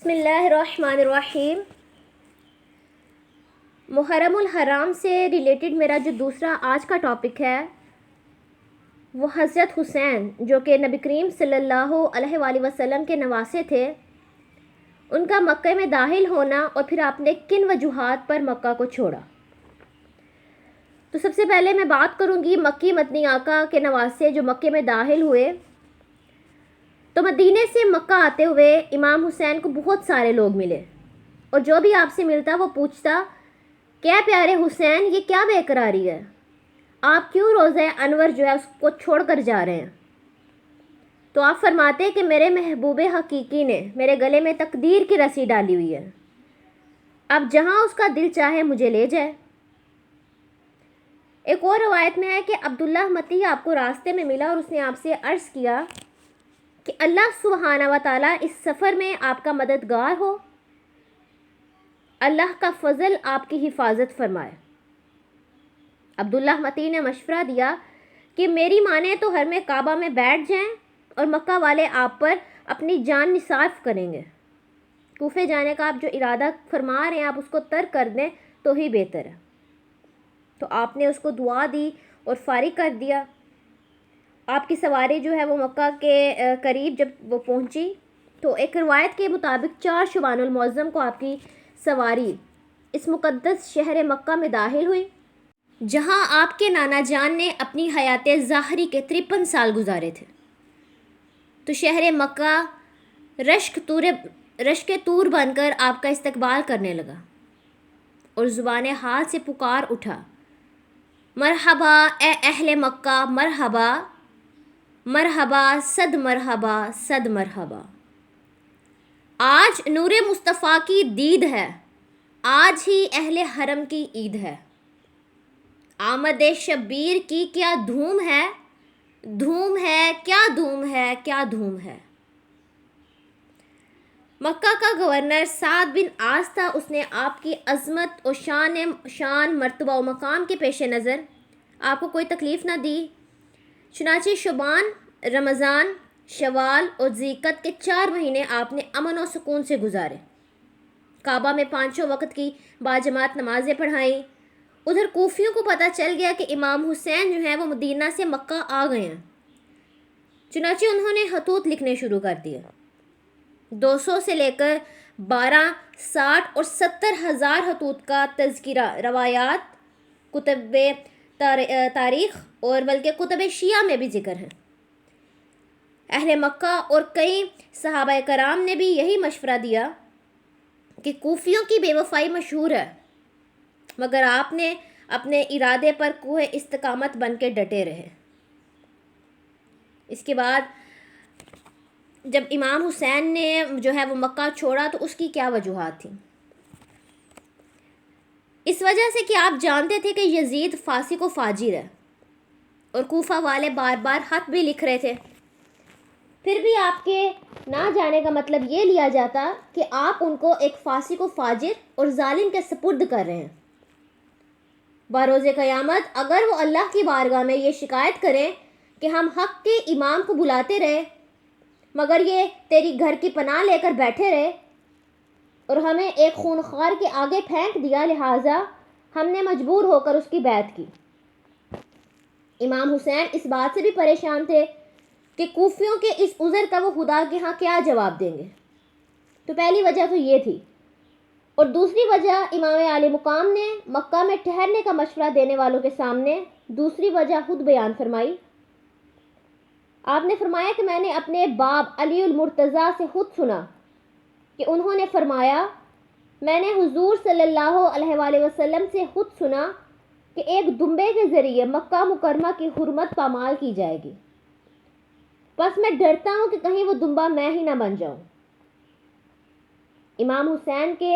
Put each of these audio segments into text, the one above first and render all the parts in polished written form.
بسم اللہ الرحمن الرحیم۔ محرم الحرام سے ریلیٹڈ میرا جو دوسرا آج کا ٹاپک ہے وہ حضرت حسین جو کہ نبی کریم صلی اللہ علیہ وآلہ وسلم کے نواسے تھے، ان کا مکہ میں داخل ہونا اور پھر آپ نے کن وجوہات پر مکہ کو چھوڑا۔ تو سب سے پہلے میں بات کروں گی مکی مدنی آقا کے نواسے جو مکے میں داخل ہوئے۔ تو مدینے سے مکہ آتے ہوئے امام حسین کو بہت سارے لوگ ملے، اور جو بھی آپ سے ملتا وہ پوچھتا کیا پیارے حسین یہ کیا بے قراری ہے، آپ کیوں روزہ انور جو ہے اس کو چھوڑ کر جا رہے ہیں؟ تو آپ فرماتے کہ میرے محبوب حقیقی نے میرے گلے میں تقدیر کی رسی ڈالی ہوئی ہے، اب جہاں اس کا دل چاہے مجھے لے جائے۔ ایک اور روایت میں ہے کہ عبداللہ متی آپ کو راستے میں ملا اور اس نے آپ سے عرض کیا کہ اللہ سبحانہ و تعالیٰ اس سفر میں آپ کا مددگار ہو، اللہ کا فضل آپ کی حفاظت فرمائے۔ عبداللہ متی نے مشورہ دیا کہ میری مانیں تو حرم کعبہ میں بیٹھ جائیں اور مکہ والے آپ پر اپنی جان نثار کریں گے، کوفے جانے کا آپ جو ارادہ فرما رہے ہیں آپ اس کو ترک کر دیں تو ہی بہتر ہے۔ تو آپ نے اس کو دعا دی اور فارغ کر دیا۔ آپ کی سواری جو ہے وہ مکہ کے قریب جب وہ پہنچی تو ایک روایت کے مطابق 4 شعبان المعظم کو آپ کی سواری اس مقدس شہر مکہ میں داخل ہوئی، جہاں آپ کے نانا جان نے اپنی حیات ظاہری کے 53 سال گزارے تھے۔ تو شہر مکہ رشک طور بن کر آپ کا استقبال کرنے لگا اور زبان حال سے پکار اٹھا، مرحبا اے اہل مکہ، مرحبا مرحبا، صد مرحبا صد مرحبا۔ آج نور مصطفیٰ کی دید ہے، آج ہی اہل حرم کی عید ہے، آمد شبیر کی کیا دھوم ہے، دھوم ہے کیا دھوم ہے کیا دھوم ہے۔ مکہ کا گورنر سعد بن عاص تھا، اس نے آپ کی عظمت اور شان مرتبہ و مقام کے پیش نظر آپ کو کوئی تکلیف نہ دی، چنانچہ شعبان، رمضان، شوال اور ذیقعد کے 4 مہینے آپ نے امن و سکون سے گزارے، کعبہ میں 5 وقت کی باجماعت نمازیں پڑھائیں۔ ادھر کوفیوں کو پتہ چل گیا کہ امام حسین جو ہیں وہ مدینہ سے مکہ آ گئے ہیں، چنانچہ انہوں نے خطوط لکھنے شروع کر دیے۔ 200 سے لے کر 12، 60 اور 70 ہزار خطوط کا تذکرہ روایات، کتب تاریخ اور بلکہ کتب شیعہ میں بھی ذکر ہے۔ اہل مکہ اور کئی صحابہ کرام نے بھی یہی مشورہ دیا کہ کوفیوں کی بے وفائی مشہور ہے، مگر آپ نے اپنے ارادے پر کوہ استقامت بن کے ڈٹے رہے۔ اس کے بعد جب امام حسین نے جو ہے وہ مکہ چھوڑا تو اس کی کیا وجوہات تھیں؟ اس وجہ سے کہ آپ جانتے تھے کہ یزید فاسق و فاجر ہے، اور کوفہ والے بار بار خط بھی لکھ رہے تھے، پھر بھی آپ کے نہ جانے کا مطلب یہ لیا جاتا کہ آپ ان کو ایک فاسق و فاجر اور ظالم کے سپرد کر رہے ہیں۔ بروز قیامت اگر وہ اللہ کی بارگاہ میں یہ شکایت کریں کہ ہم حق کے امام کو بلاتے رہے مگر یہ تیری گھر کی پناہ لے کر بیٹھے رہے اور ہمیں ایک خونخوار کے آگے پھینک دیا، لہٰذا ہم نے مجبور ہو کر اس کی بیعت کی۔ امام حسین اس بات سے بھی پریشان تھے کہ کوفیوں کے اس عذر کا وہ خدا کے ہاں کیا جواب دیں گے۔ تو پہلی وجہ تو یہ تھی، اور دوسری وجہ امام عالی مقام نے مکہ میں ٹھہرنے کا مشورہ دینے والوں کے سامنے دوسری وجہ خود بیان فرمائی۔ آپ نے فرمایا کہ میں نے اپنے باب علی المرتضیٰ سے خود سنا کہ انہوں نے فرمایا، میں نے حضور صلی اللہ علیہ وآلہ وسلم سے خود سنا کہ ایک دمبے کے ذریعے مکہ مکرمہ کی حرمت پامال کی جائے گی، بس میں ڈرتا ہوں کہ کہیں وہ دمبا میں ہی نہ بن جاؤں۔ امام حسین کے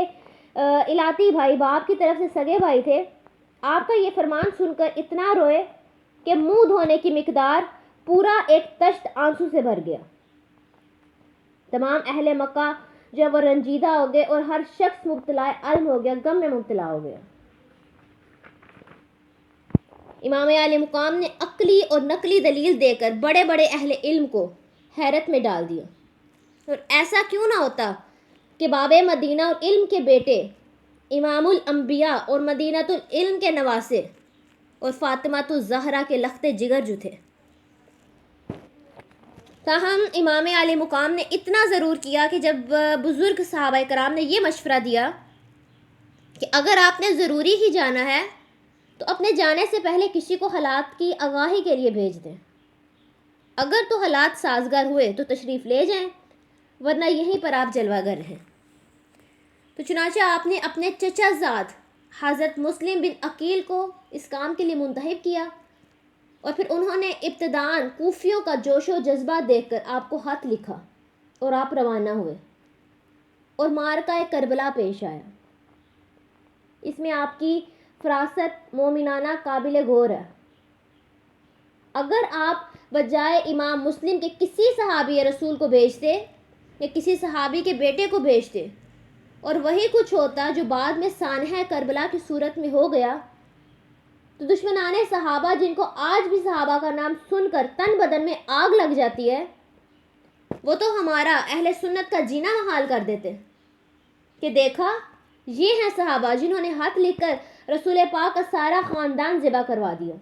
الاتی بھائی، باپ کی طرف سے سگے بھائی تھے، آپ کا یہ فرمان سن کر اتنا روئے کہ منہ دھونے کی مقدار پورا ایک تشت آنسو سے بھر گیا۔ تمام اہل مکہ جب وہ رنجیدہ ہو گئے اور ہر شخص مبتلا علم ہو گیا، غم میں مبتلا ہو گیا۔ امام عالی مقام نے عقلی اور نقلی دلیل دے کر بڑے بڑے اہل علم کو حیرت میں ڈال دیا، اور ایسا کیوں نہ ہوتا کہ باب مدینہ اور علم کے بیٹے، امام الانبیاء اور مدینۃ العلم کے نواسے اور فاطمۃ الزہرا کے لخت جگر جو تھے۔ تاہم امام علی مقام نے اتنا ضرور کیا کہ جب بزرگ صحابہ کرام نے یہ مشورہ دیا کہ اگر آپ نے ضروری ہی جانا ہے تو اپنے جانے سے پہلے کسی کو حالات کی آگاہی کے لیے بھیج دیں، اگر تو حالات سازگار ہوئے تو تشریف لے جائیں، ورنہ یہیں پر آپ جلوہ گر ہیں۔ تو چنانچہ آپ نے اپنے چچا زاد حضرت مسلم بن عقیل کو اس کام کے لیے منتخب کیا، اور پھر انہوں نے ابتداً کوفیوں کا جوش و جذبہ دیکھ کر آپ کو خط لکھا اور آپ روانہ ہوئے، اور معرکہ کربلا پیش آیا۔ اس میں آپ کی فراست مومنانہ قابل غور ہے۔ اگر آپ بجائے امام مسلم کے کسی صحابی رسول کو بھیجتے یا کسی صحابی کے بیٹے کو بھیجتے اور وہی کچھ ہوتا جو بعد میں سانحہ کربلا کی صورت میں ہو گیا، تو دشمنان صحابہ جن کو آج بھی صحابہ کا نام سن کر تن بدن میں آگ لگ جاتی ہے، وہ تو ہمارا اہل سنت کا جینا محال کر دیتے کہ دیکھا یہ ہیں صحابہ جنہوں نے خط لکھ کر رسول پاک کا سارا خاندان ذبح کروا دیا۔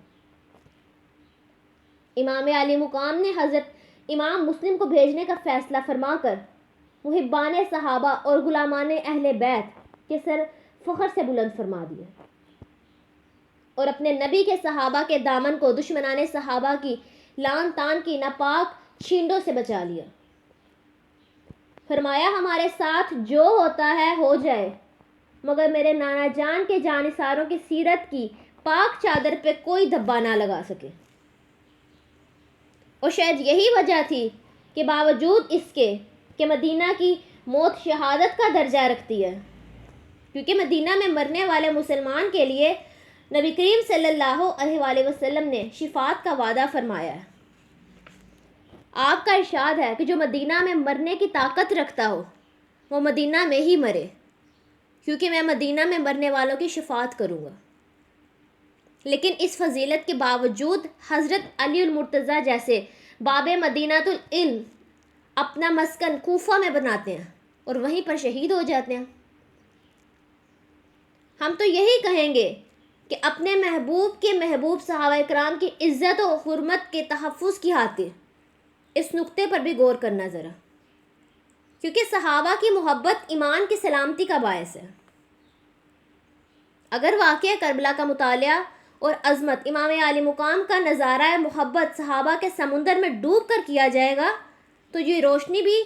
امام علی مقام نے حضرت امام مسلم کو بھیجنے کا فیصلہ فرما کر محبان صحابہ اور غلامان اہل بیت کے سر فخر سے بلند فرما دیے، اور اپنے نبی کے صحابہ کے دامن کو دشمنان صحابہ کی لان تان کی ناپاک چھینڈوں سے بچا لیا۔ فرمایا ہمارے ساتھ جو ہوتا ہے ہو جائے، مگر میرے نانا جان کے جانثاروں کی سیرت کی پاک چادر پہ کوئی دھبا نہ لگا سکے۔ اور شاید یہی وجہ تھی کہ باوجود اس کے کہ مدینہ کی موت شہادت کا درجہ رکھتی ہے، کیونکہ مدینہ میں مرنے والے مسلمان کے لیے نبی کریم صلی اللہ علیہ وآلہ وسلم نے شفاعت کا وعدہ فرمایا ہے۔ آپ کا ارشاد ہے کہ جو مدینہ میں مرنے کی طاقت رکھتا ہو وہ مدینہ میں ہی مرے، کیونکہ میں مدینہ میں مرنے والوں کی شفاعت کروں گا۔ لیکن اس فضیلت کے باوجود حضرت علی المرتضیٰ جیسے باب مدینۃ العلم اپنا مسکن کوفہ میں بناتے ہیں اور وہیں پر شہید ہو جاتے ہیں۔ ہم تو یہی کہیں گے کہ اپنے محبوب کے محبوب صحابہ کرام کی عزت و حرمت کے تحفظ کی خاطر اس نقطے پر بھی غور کرنا ذرا، کیونکہ صحابہ کی محبت ایمان کی سلامتی کا باعث ہے۔ اگر واقعہ کربلا کا مطالعہ اور عظمت امام علی مقام کا نظارہ محبت صحابہ کے سمندر میں ڈوب کر کیا جائے گا تو یہ روشنی بھی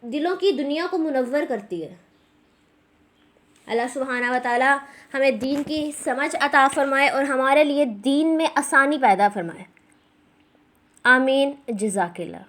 دلوں کی دنیا کو منور کرتی ہے۔ اللہ سبحانہ و تعالی ہمیں دین کی سمجھ عطا فرمائے اور ہمارے لیے دین میں آسانی پیدا فرمائے۔ آمین۔ جزاک اللہ۔